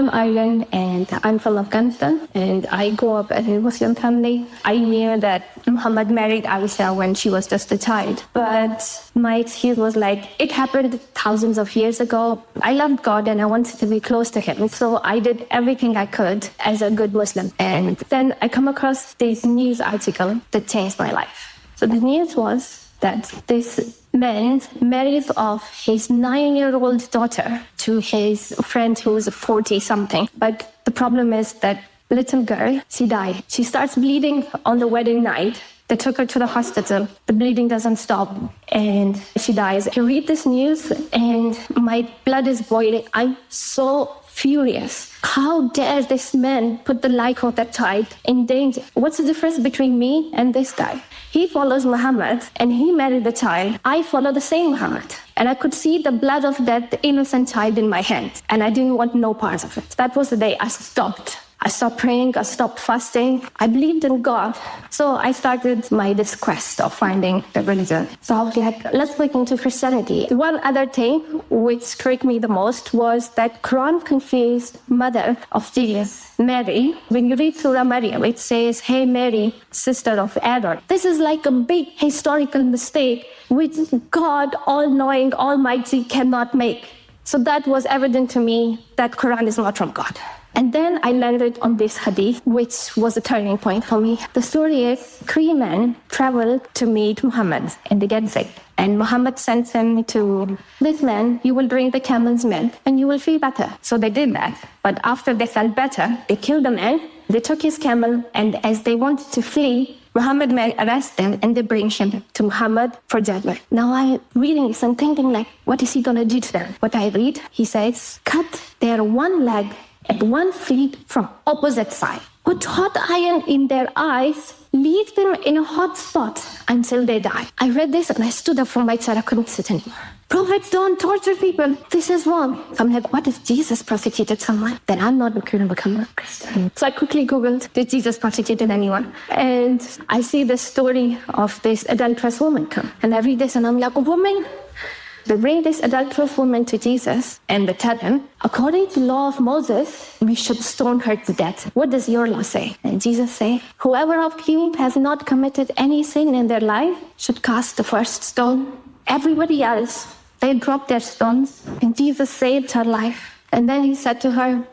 I'm Aron and I'm from Afghanistan, and I grew up in a Muslim family. I knew that Muhammad married Aisha when she was just a child, but my excuse was like, it happened thousands of years ago. I loved God and I wanted to be close to him, so I did everything I could as a good Muslim. And then I come across this news article that changed my life. So the news was that this man married off his 9-year-old daughter to his friend who was 40-something. But the problem is that little girl, she died. She starts bleeding on the wedding night. They took her to the hospital. The bleeding doesn't stop, and she dies. I read this news, and my blood is boiling. I'm so furious. How dare this man put the life of that child in danger? What's the difference between me and this guy? He follows Muhammad, and he married the child. I follow the same Muhammad. And I could see the blood of that innocent child in my hands, and I didn't want no part of it. That was the day I stopped. I stopped praying, I stopped fasting. I believed in God. So I started this quest of finding the religion. So I was like, let's look into Christianity. One other thing which struck me the most was that Quran confused mother of Jesus, Mary. When you read Surah Maryam, it says, "Hey Mary, sister of Aron." This is like a big historical mistake which God, all-knowing, almighty, cannot make. So that was evident to me that Quran is not from God. And then I landed on this hadith, which was a turning point for me. The story is 3 men traveled to meet Muhammad and they get sick. And Muhammad sent them to this man, "You will drink the camel's milk and you will feel better." So they did that. But after they felt better, they killed the man. They took his camel, and as they wanted to flee, Muhammad may arrest them and they bring him to Muhammad for judgment. Now I'm reading this and thinking like, what is he gonna do to them? What I read, he says, cut their one leg and 1 foot from opposite side. Put hot iron in their eyes, leave them in a hot spot until they die. I read this and I stood up from my chair. I couldn't sit anymore. Prophets don't torture people. This is wrong. So I'm like, what if Jesus persecuted someone? Then I'm not going to become a Christian. So I quickly Googled, did Jesus persecute anyone? And I see the story of this adulterous woman come. And I read this and I'm like, a woman? They bring this adulterous woman to Jesus and they tell him, according to law of Moses, we should stone her to death. What does your law say? And Jesus say, whoever of you has not committed any sin in their life should cast the first stone. Everybody else, they dropped their stones, and Jesus saved her life. And then he said to her,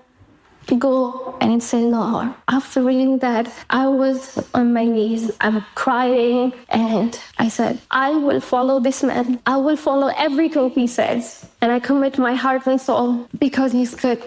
go and sin no more. After reading that, I was on my knees, I'm crying, and I said, I will follow this man. I will follow everything he says. And I commit my heart and soul because he's good.